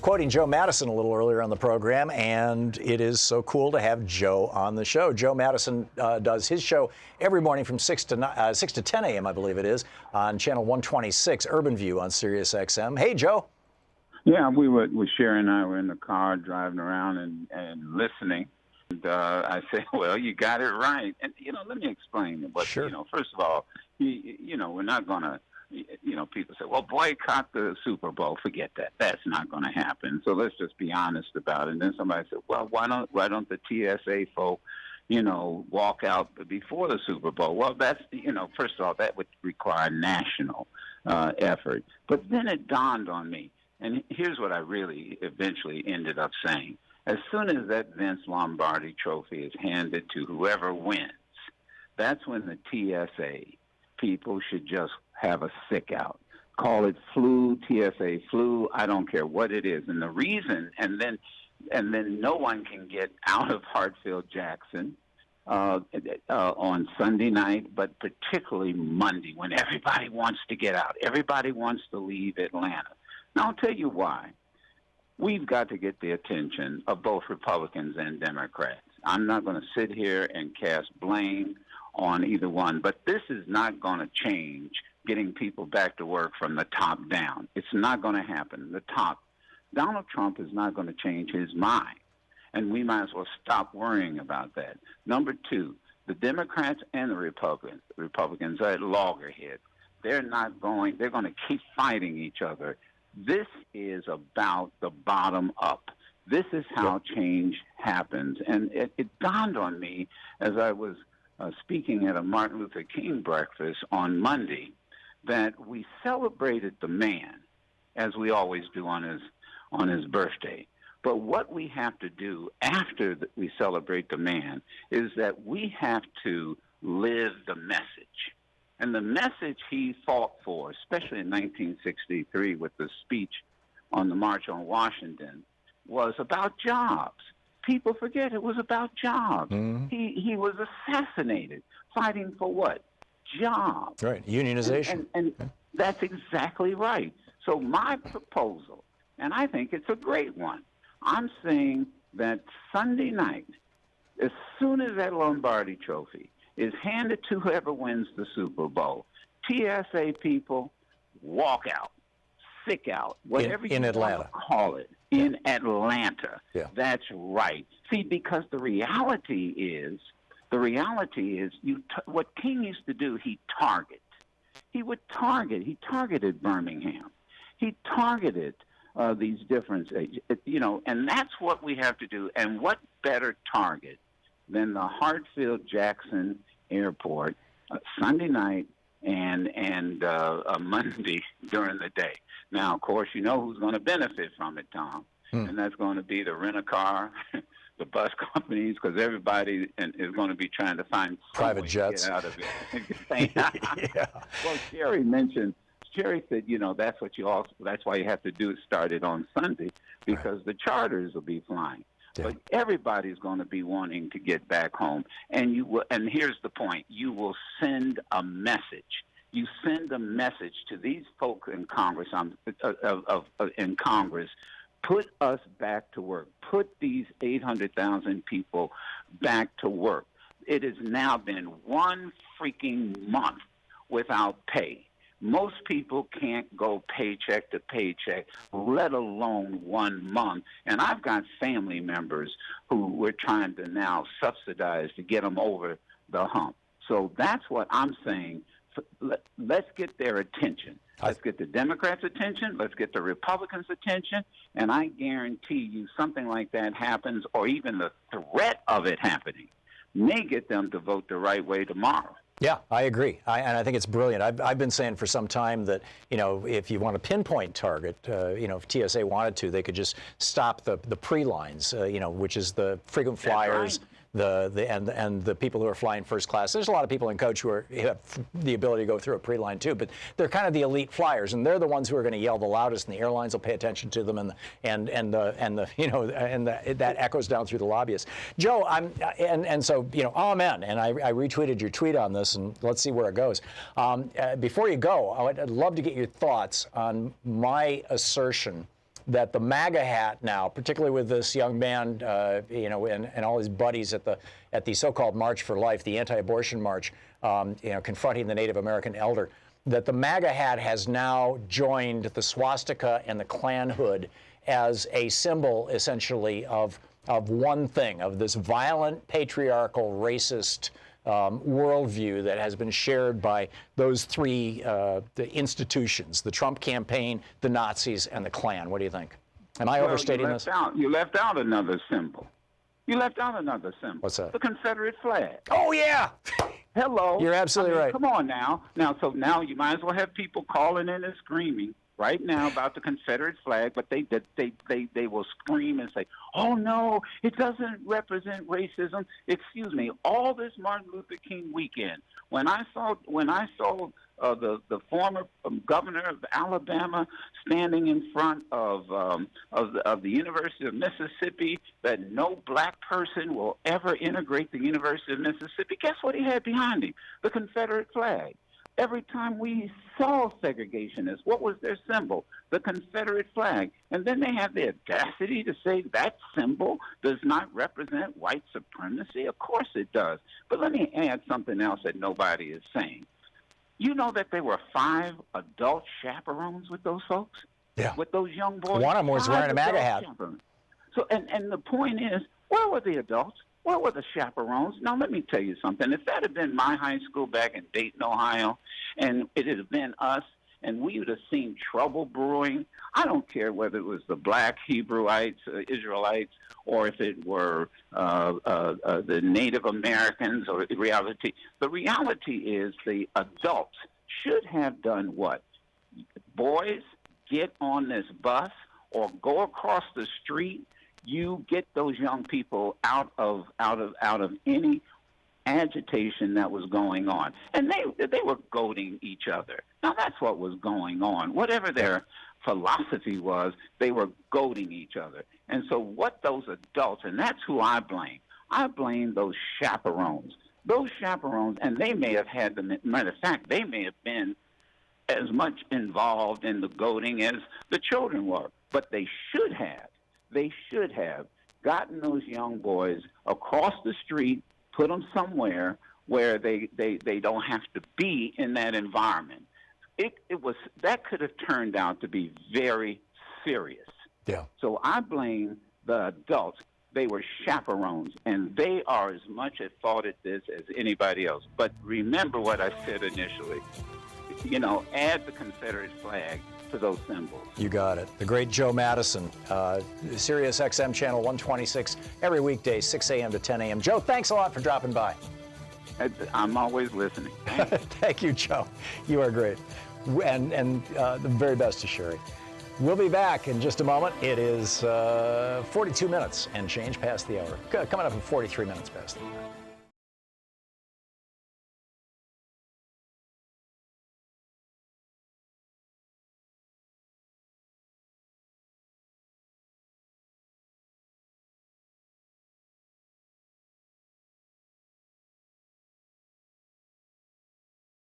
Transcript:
quoting Joe Madison a little earlier on the program, and it is so cool to have Joe on the show. Joe Madison does his show every morning from 6 to 10 a.m., I believe it is, on channel 126, Urban View on Sirius XM. Hey, Joe. Yeah, with Sherry and I were in the car driving around and listening. And I said, well, you got it right. And, let me explain what, Sure. First of all, we're not going to, people say, well, boycott the Super Bowl. Forget that. That's not going to happen. So let's just be honest about it. And then somebody said, well, why don't the TSA folk, walk out before the Super Bowl? Well, that's, first of all, that would require national effort. But then it dawned on me. And here's what I really eventually ended up saying. As soon as that Vince Lombardi trophy is handed to whoever wins, that's when the TSA people should just have a sick out. Call it flu, TSA flu, I don't care what it is. And the reason, and then no one can get out of Hartsfield-Jackson on Sunday night, but particularly Monday when everybody wants to get out. Everybody wants to leave Atlanta. Now, I'll tell you why. We've got to get the attention of both Republicans and Democrats. I'm not going to sit here and cast blame on either one, but this is not going to change getting people back to work from the top down. It's not going to happen. Donald Trump is not going to change his mind, and we might as well stop worrying about that. Number two, the Democrats and the Republicans are at loggerheads. They're going to keep fighting each other. This is about the bottom up. This is how change happens. And it dawned on me as I was speaking at a Martin Luther King breakfast on Monday that we celebrated the man, as we always do on his birthday. But what we have to do after we celebrate the man is that we have to live the message. And the message he fought for, especially in 1963 with the speech on the March on Washington, was about jobs. People forget it was about jobs. Mm-hmm. He was assassinated fighting for what? Jobs. Right, unionization. And that's exactly right. So my proposal, and I think it's a great one, I'm saying that Sunday night, as soon as that Lombardi trophy is handed to whoever wins the Super Bowl, TSA people walk out, sick out, whatever you want to call it, in Atlanta. Yeah. That's right. See, because the reality is what King used to do, he targeted Birmingham. He targeted these different, and that's what we have to do. And what better target than the Hartsfield-Jackson Airport Sunday night and Monday during the day. Now, of course, you know who's going to benefit from it, Tom, and that's going to be the rent-a-car, the bus companies, because everybody is going to be trying to find private jets to get out of it. Yeah. Well, Sherry said, that's why you have to start it on Sunday, because the charters will be flying. Yeah. But everybody's going to be wanting to get back home. And here's the point. You will send a message. You send a message to these folks in Congress, in Congress, put us back to work. Put these 800,000 people back to work. It has now been one freaking month without pay. Most people can't go paycheck to paycheck, let alone 1 month. And I've got family members who we're trying to now subsidize to get them over the hump. So that's what I'm saying. Let's get their attention. Let's get the Democrats' attention. Let's get the Republicans' attention. And I guarantee you something like that happens, or even the threat of it happening, may get them to vote the right way tomorrow. Yeah, I agree. And I think it's brilliant. I've been saying for some time that, if you want a pinpoint target, if TSA wanted to, they could just stop the pre-lines, which is the frequent flyers. Right. And the people who are flying first class. There's a lot of people in coach who have the ability to go through a pre-line too, but they're kind of the elite flyers, and they're the ones who are going to yell the loudest, and the airlines will pay attention to them, and that echoes down through the lobbyists. Joe, so amen. And I retweeted your tweet on this, and let's see where it goes. Before you go, I'd love to get your thoughts on my assertion that the MAGA hat now, particularly with this young man, and all his buddies at the so-called March for Life, the anti-abortion march, confronting the Native American elder, that the MAGA hat has now joined the swastika and the Klan hood as a symbol, essentially, of one thing, of this violent, patriarchal, racist worldview that has been shared by those three the institutions, the Trump campaign, the Nazis, and the Klan. What do you think? Am I overstating this? You left out another symbol. You left out another symbol. What's that? The Confederate flag. Oh, yeah. Hello. You're absolutely right. Come on now. So now you might as well have people calling in and screaming right now about the Confederate flag, but they will scream and say, "Oh no, it doesn't represent racism." Excuse me. All this Martin Luther King weekend, when I saw the former governor of Alabama standing in front of the University of Mississippi, that no black person will ever integrate the University of Mississippi. Guess what he had behind him? The Confederate flag. Every time we saw segregationists, what was their symbol? The Confederate flag. And then they have the audacity to say that symbol does not represent white supremacy. Of course it does. But let me add something else that nobody is saying. You know that there were 5 adult chaperones with those folks? Yeah. With those young boys? One of them was wearing a MAGA hat. Chaperones. So, and the point is, where were the adults? Where were the chaperones? Now, let me tell you something. If that had been my high school back in Dayton, Ohio, and it had been us, and we would have seen trouble brewing, I don't care whether it was the black Hebrewites, Israelites, or if it were the Native Americans or reality. The reality is the adults should have done what? Boys, get on this bus or go across the street. You get those young people out of any agitation that was going on, and they were goading each other. Now that's what was going on. Whatever their philosophy was, they were goading each other. And so what those adults, and that's who I blame. I blame those chaperones. Those chaperones, and they may have had the matter of fact, they may have been as much involved in the goading as the children were, but they should have gotten those young boys across the street, put them somewhere where they don't have to be in that environment. That could have turned out to be very serious. Yeah. So I blame the adults. They were chaperones, and they are as much at fault at this as anybody else. But remember what I said initially. Add the Confederate flag to those symbols. You got it. The great Joe Madison, Sirius XM channel 126, every weekday, 6 a.m. to 10 a.m. Joe, thanks a lot for dropping by. I'm always listening. Thank you, Joe. You are great. And the very best to Sherry. We'll be back in just a moment. It is 42 minutes and change past the hour. Coming up in 43 minutes past the hour.